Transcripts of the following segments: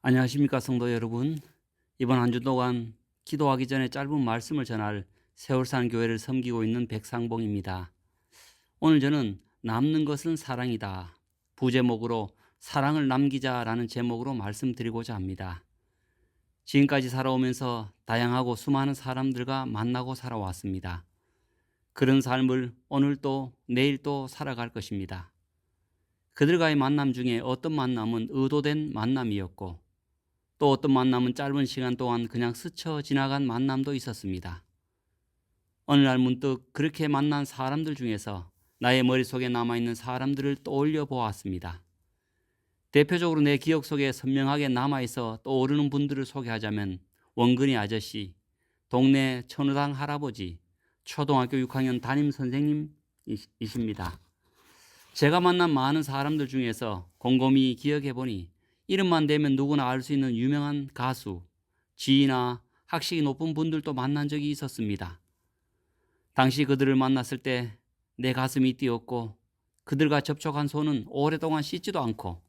안녕하십니까 성도 여러분. 이번 한 주 동안 기도하기 전에 짧은 말씀을 전할 세월산 교회를 섬기고 있는 백상봉입니다. 오늘 저는 남는 것은 사랑이다, 부제목으로 사랑을 남기자라는 제목으로 말씀드리고자 합니다. 지금까지 살아오면서 다양하고 수많은 사람들과 만나고 살아왔습니다. 그런 삶을 오늘 또 내일 또 살아갈 것입니다. 그들과의 만남 중에 어떤 만남은 의도된 만남이었고 또 어떤 만남은 짧은 시간 동안 그냥 스쳐 지나간 만남도 있었습니다. 어느 날 문득 그렇게 만난 사람들 중에서 나의 머릿속에 남아있는 사람들을 떠올려 보았습니다. 대표적으로 내 기억 속에 선명하게 남아있어 떠오르는 분들을 소개하자면 원근이 아저씨, 동네 천우당 할아버지, 초등학교 6학년 담임 선생님이십니다. 제가 만난 많은 사람들 중에서 곰곰이 기억해 보니 이름만 대면 누구나 알 수 있는 유명한 가수, 지위나 학식이 높은 분들도 만난 적이 있었습니다. 당시 그들을 만났을 때 내 가슴이 뛰었고 그들과 접촉한 손은 오랫동안 씻지도 않고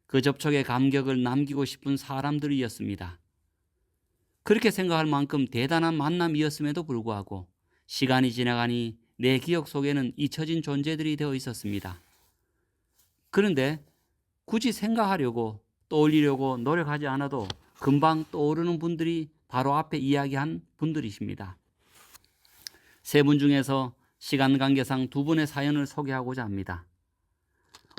그 접촉의 감격을 남기고 싶은 사람들이었습니다. 그렇게 생각할 만큼 대단한 만남이었음에도 불구하고 시간이 지나가니 내 기억 속에는 잊혀진 존재들이 되어 있었습니다. 그런데 굳이 생각하려고 떠올리려고 노력하지 않아도 금방 떠오르는 분들이 바로 앞에 이야기한 분들이십니다. 세 분 중에서 시간 관계상 두 분의 사연을 소개하고자 합니다.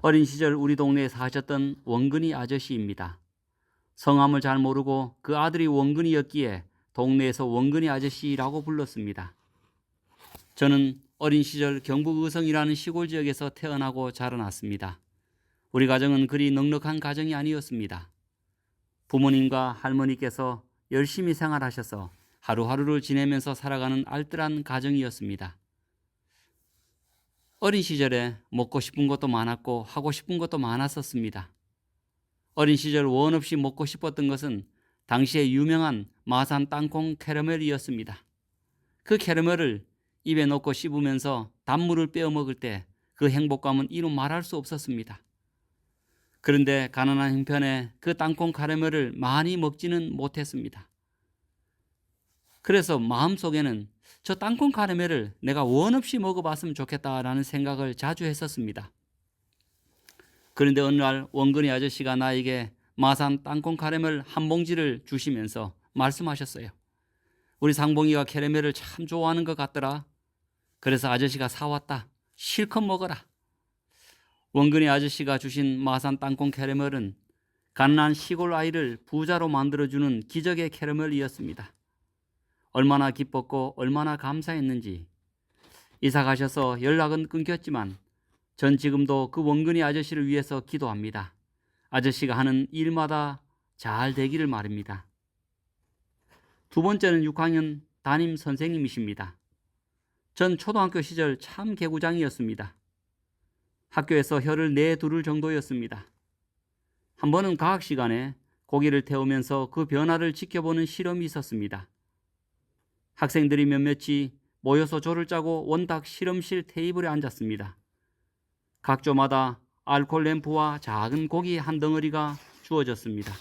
어린 시절 우리 동네에 사셨던 원근이 아저씨입니다. 성함을 잘 모르고 그 아들이 원근이였기에 동네에서 원근이 아저씨라고 불렀습니다. 저는 어린 시절 경북 의성이라는 시골 지역에서 태어나고 자라났습니다. 우리 가정은 그리 넉넉한 가정이 아니었습니다. 부모님과 할머니께서 열심히 생활하셔서 하루하루를 지내면서 살아가는 알뜰한 가정이었습니다. 어린 시절에 먹고 싶은 것도 많았고 하고 싶은 것도 많았었습니다. 어린 시절 원 없이 먹고 싶었던 것은 당시에 유명한 마산 땅콩 캐러멜이었습니다. 그 캐러멜을 입에 넣고 씹으면서 단물을 빼어 먹을 때 그 행복감은 이루 말할 수 없었습니다. 그런데 가난한 형편에 그 땅콩 캐러멜을 많이 먹지는 못했습니다. 그래서 마음속에는 저 땅콩 카라멜을 내가 원 없이 먹어봤으면 좋겠다라는 생각을 자주 했었습니다. 그런데 어느 날 원근이 아저씨가 나에게 마산 땅콩 카라멜 한 봉지를 주시면서 말씀하셨어요. 우리 상봉이가 캐러멜을 참 좋아하는 것 같더라. 그래서 아저씨가 사왔다. 실컷 먹어라. 원근이 아저씨가 주신 마산 땅콩 캐러멜은 가난한 시골 아이를 부자로 만들어주는 기적의 캐러멜이었습니다. 얼마나 기뻤고 얼마나 감사했는지. 이사 가셔서 연락은 끊겼지만 전 지금도 그 원근이 아저씨를 위해서 기도합니다. 아저씨가 하는 일마다 잘 되기를 말입니다. 두 번째는 6학년 담임 선생님이십니다. 전 초등학교 시절 참 개구장이었습니다. 학교에서 혀를 내두를 정도였습니다. 한 번은 과학 시간에 고기를 태우면서 그 변화를 지켜보는 실험이 있었습니다. 학생들이 몇몇이 모여서 조를 짜고 원탁 실험실 테이블에 앉았습니다. 각 조마다 알코올 램프와 작은 고기 한 덩어리가 주어졌습니다.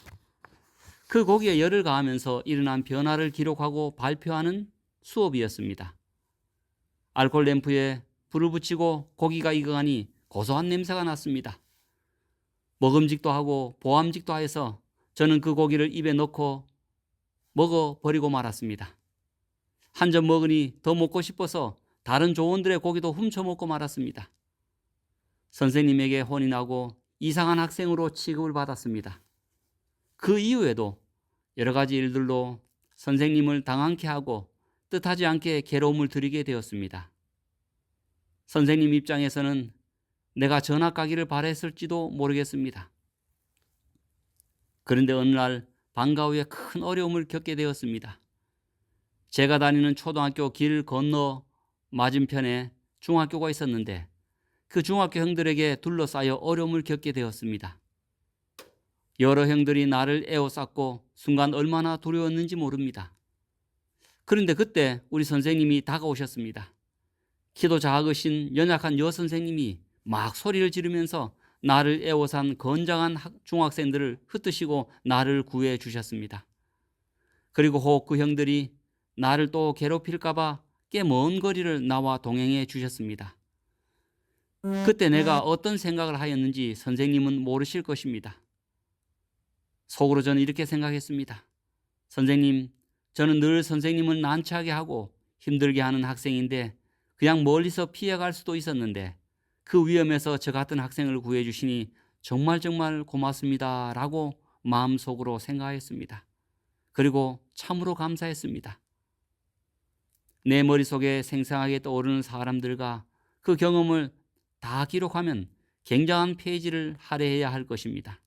그 고기에 열을 가하면서 일어난 변화를 기록하고 발표하는 수업이었습니다. 알코올 램프에 불을 붙이고 고기가 익어가니 고소한 냄새가 났습니다. 먹음직도 하고 보암직도 하여서 저는 그 고기를 입에 넣고 먹어버리고 말았습니다. 한 점 먹으니 더 먹고 싶어서 다른 조원들의 고기도 훔쳐먹고 말았습니다. 선생님에게 혼이 나고 이상한 학생으로 취급을 받았습니다. 그 이후에도 여러 가지 일들로 선생님을 당황케 하고 뜻하지 않게 괴로움을 드리게 되었습니다. 선생님 입장에서는 내가 전학 가기를 바랬을지도 모르겠습니다. 그런데 어느 날 방과 후에 큰 어려움을 겪게 되었습니다. 제가 다니는 초등학교 길 건너 맞은편에 중학교가 있었는데 그 중학교 형들에게 둘러싸여 어려움을 겪게 되었습니다. 여러 형들이 나를 에워쌌고 순간 얼마나 두려웠는지 모릅니다. 그런데 그때 우리 선생님이 다가오셨습니다. 키도 작으신 연약한 여선생님이 막 소리를 지르면서 나를 애워싼 건장한 중학생들을 흩으시고 나를 구해 주셨습니다. 그리고 혹 그 형들이 나를 또 괴롭힐까 봐 꽤 먼 거리를 나와 동행해 주셨습니다. 그때 내가 어떤 생각을 하였는지 선생님은 모르실 것입니다. 속으로 저는 이렇게 생각했습니다. 선생님, 저는 늘 선생님을 난처하게 하고 힘들게 하는 학생인데 그냥 멀리서 피해갈 수도 있었는데 그 위험에서 저 같은 학생을 구해주시니 정말 고맙습니다 라고 마음속으로 생각했습니다. 그리고 참으로 감사했습니다. 내 머릿속에 생생하게 떠오르는 사람들과 그 경험을 다 기록하면 굉장한 페이지를 할애해야 할 것입니다.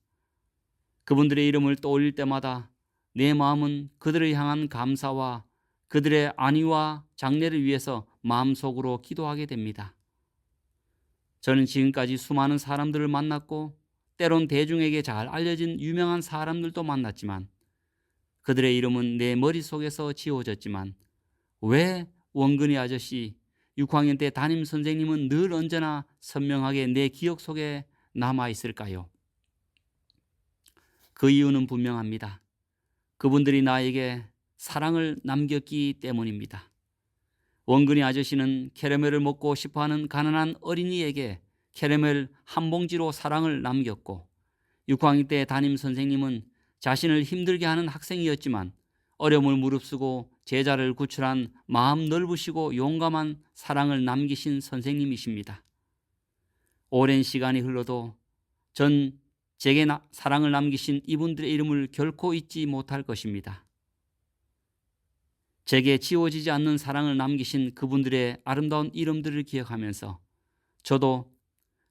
그분들의 이름을 떠올릴 때마다 내 마음은 그들을 향한 감사와 그들의 안위와 장래를 위해서 마음속으로 기도하게 됩니다. 저는 지금까지 수많은 사람들을 만났고 때론 대중에게 잘 알려진 유명한 사람들도 만났지만 그들의 이름은 내 머릿속에서 지워졌지만 왜 원근이 아저씨, 6학년 때 담임 선생님은 늘 언제나 선명하게 내 기억 속에 남아 있을까요? 그 이유는 분명합니다. 그분들이 나에게 사랑을 남겼기 때문입니다. 원근이 아저씨는 캐러멜을 먹고 싶어하는 가난한 어린이에게 캐러멜 한 봉지로 사랑을 남겼고 6학년 때 담임 선생님은 자신을 힘들게 하는 학생이었지만 어려움을 무릅쓰고 제자를 구출한 마음 넓으시고 용감한 사랑을 남기신 선생님이십니다. 오랜 시간이 흘러도 전 제게 사랑을 남기신 이분들의 이름을 결코 잊지 못할 것입니다. 제게 지워지지 않는 사랑을 남기신 그분들의 아름다운 이름들을 기억하면서 저도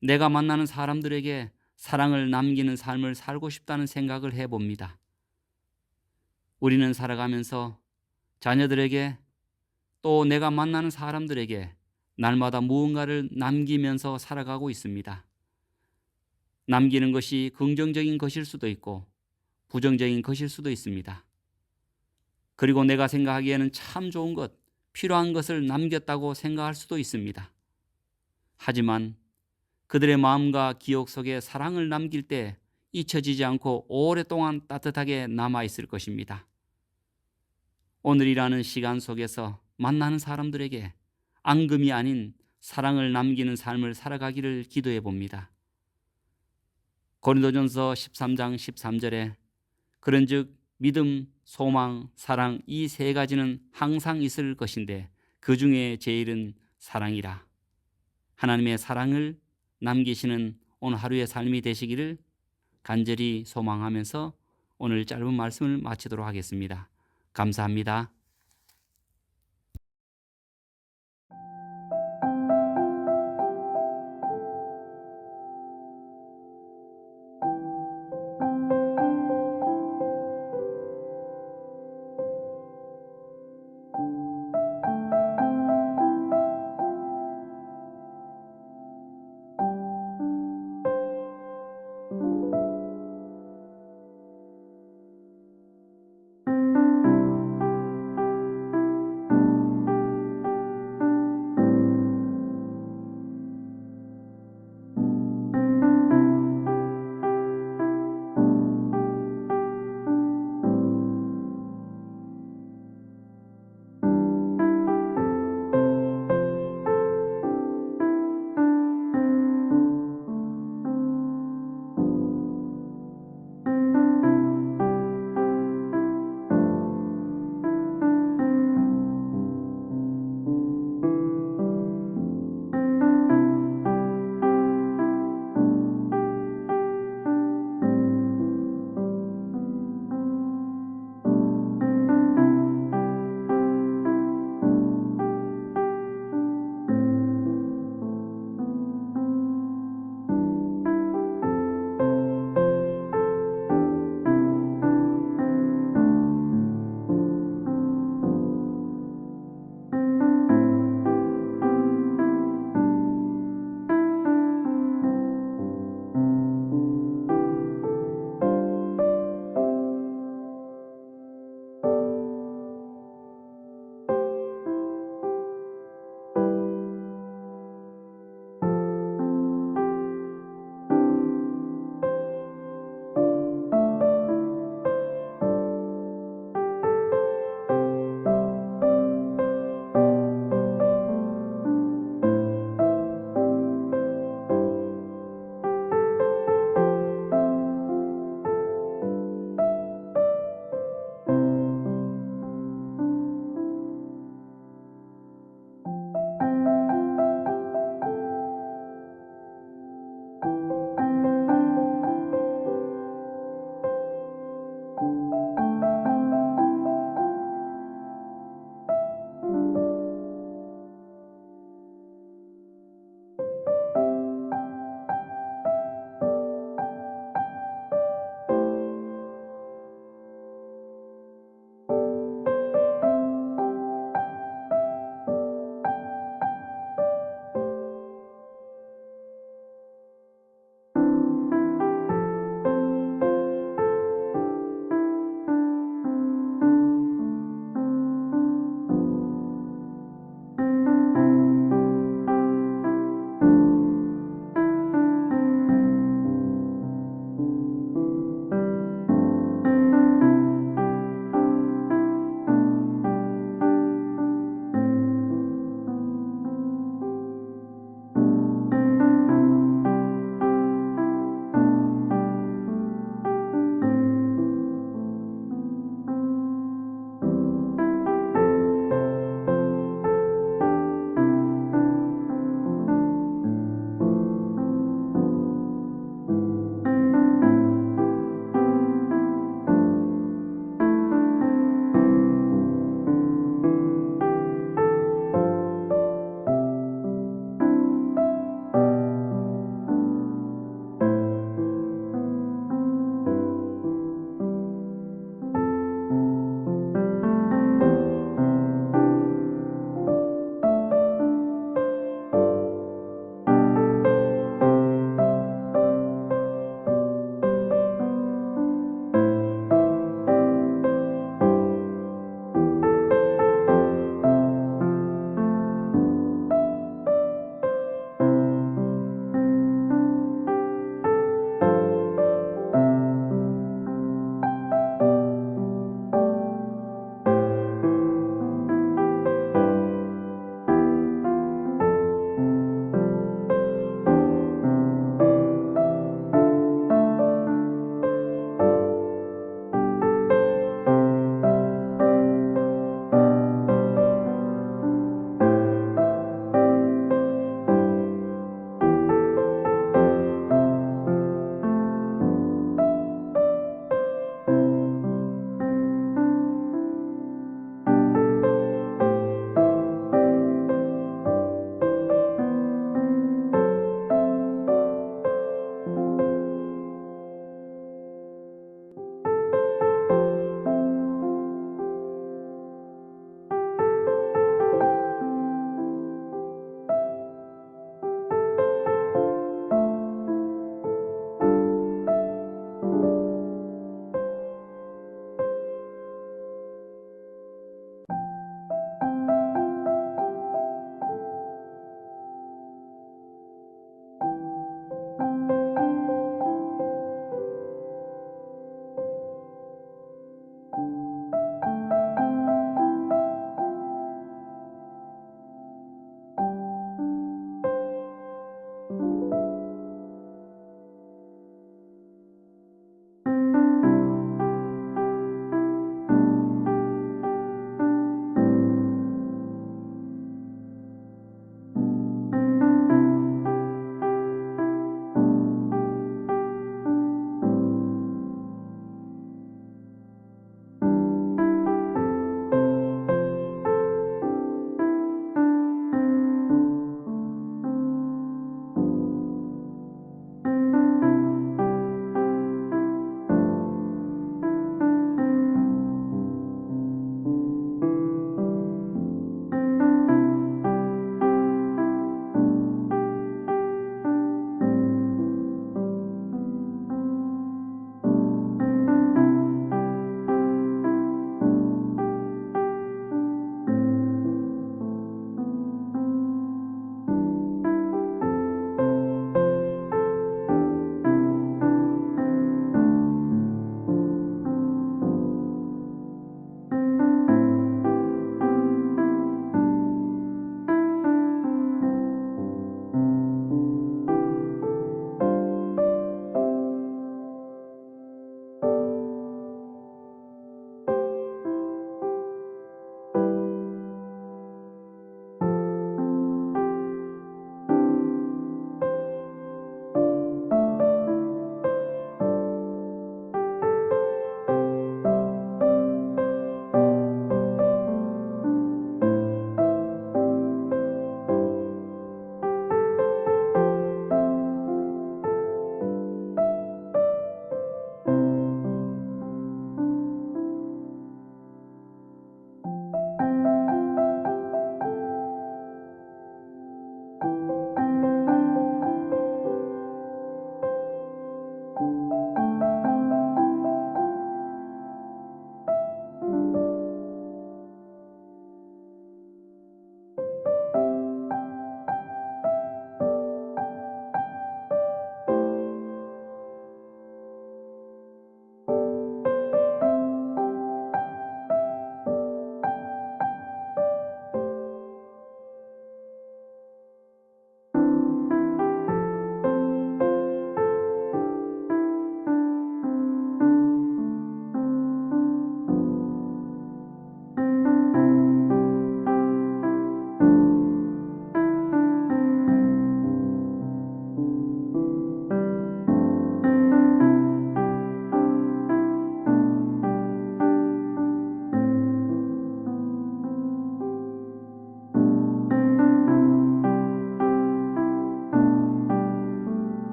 내가 만나는 사람들에게 사랑을 남기는 삶을 살고 싶다는 생각을 해봅니다. 우리는 살아가면서 자녀들에게 또 내가 만나는 사람들에게 날마다 무언가를 남기면서 살아가고 있습니다. 남기는 것이 긍정적인 것일 수도 있고 부정적인 것일 수도 있습니다. 그리고 내가 생각하기에는 참 좋은 것, 필요한 것을 남겼다고 생각할 수도 있습니다. 하지만 그들의 마음과 기억 속에 사랑을 남길 때 잊혀지지 않고 오랫동안 따뜻하게 남아있을 것입니다. 오늘이라는 시간 속에서 만나는 사람들에게 앙금이 아닌 사랑을 남기는 삶을 살아가기를 기도해 봅니다. 고린도전서 13장 13절에 그런즉 믿음, 소망, 사랑 이 세 가지는 항상 있을 것인데 그 중에 제일은 사랑이라. 하나님의 사랑을 남기시는 오늘 하루의 삶이 되시기를 간절히 소망하면서 오늘 짧은 말씀을 마치도록 하겠습니다. 감사합니다.